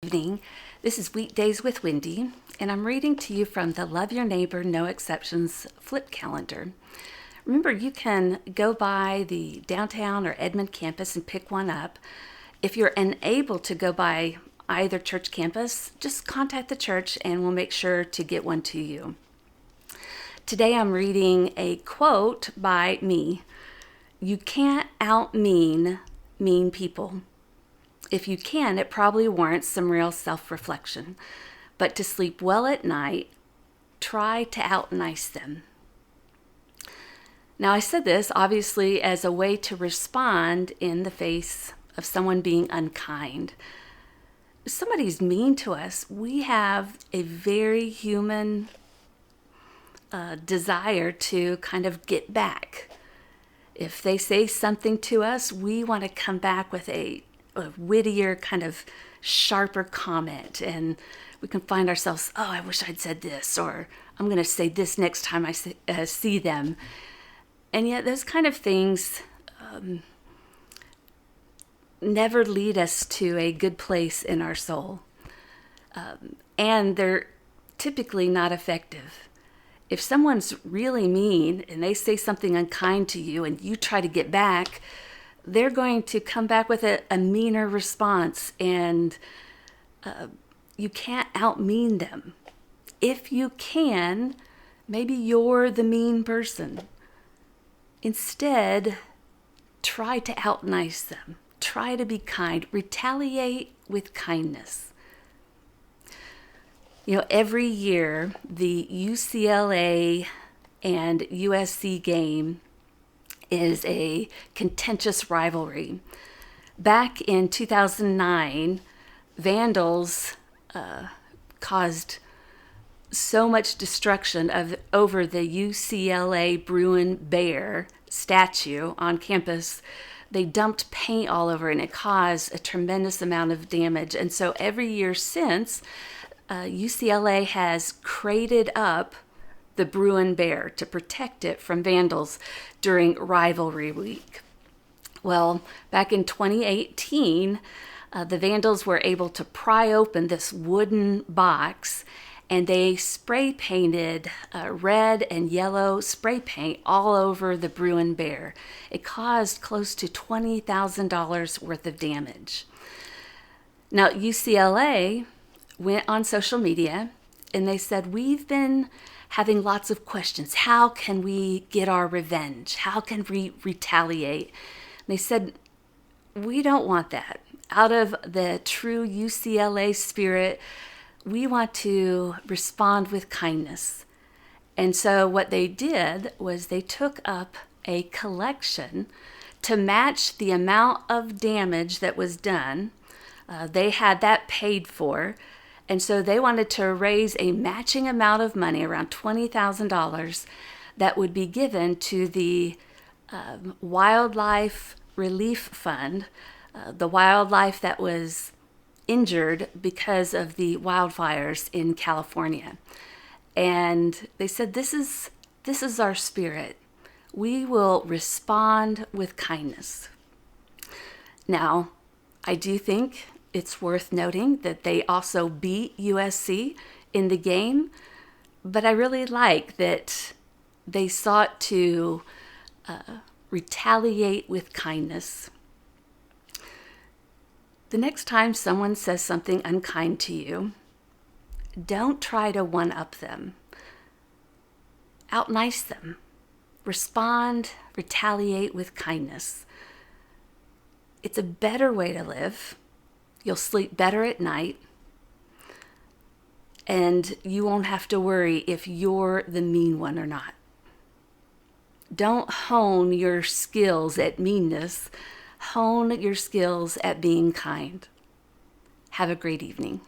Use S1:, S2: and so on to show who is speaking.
S1: evening. This is Weekdays with Wendy, and I'm reading to you from the Love Your Neighbor, No Exceptions flip calendar. Remember, you can go by the downtown or Edmond campus and pick one up. If you're unable to go by either church campus, just contact the church and we'll make sure to get one to you. Today I'm reading a quote by me. You can't out-mean mean people. If you can, it probably warrants some real self-reflection. But to sleep well at night, try to out-nice them. Now, I said this obviously as a way to respond in the face of someone being unkind. If somebody's mean to us, we have a very human desire to kind of get back. If they say something to us, we want to come back with a wittier, kind of sharper comment, and we can find ourselves, oh, I wish I'd said this, or I'm going to say this next time I see them. And yet those kind of things never lead us to a good place in our soul, and they're typically not effective. If someone's really mean and they say something unkind to you and you try to get back, they're going to come back with a meaner response, and you can't out-mean them. If you can, maybe you're the mean person. Instead, try to out-nice them. Try to be kind. Retaliate with kindness. You know, every year, the UCLA and USC game is a contentious rivalry. Back in 2009, vandals caused so much destruction over the UCLA Bruin Bear statue on campus. They dumped paint all over it, and it caused a tremendous amount of damage. And so every year since, UCLA has crated up the Bruin Bear to protect it from vandals during rivalry week. Well, back in 2018, the vandals were able to pry open this wooden box, and they spray painted red and yellow spray paint all over the Bruin Bear. It caused close to $20,000 worth of damage. Now, UCLA went on social media and they said, we've been having lots of questions. How can we get our revenge? How can we retaliate? And they said, we don't want that. Out of the true UCLA spirit, we want to respond with kindness. And so what they did was they took up a collection to match the amount of damage that was done. They had that paid for. And so they wanted to raise a matching amount of money, around $20,000, that would be given to the Wildlife Relief Fund, the wildlife that was injured because of the wildfires in California. And they said, this is our spirit. We will respond with kindness. Now, I do think it's worth noting that they also beat USC in the game, but I really like that they sought to retaliate with kindness. The next time someone says something unkind to you, don't try to one-up them. Out-nice them. Respond, retaliate with kindness. It's a better way to live. You'll sleep better at night, and you won't have to worry if you're the mean one or not. Don't hone your skills at meanness. Hone your skills at being kind. Have a great evening.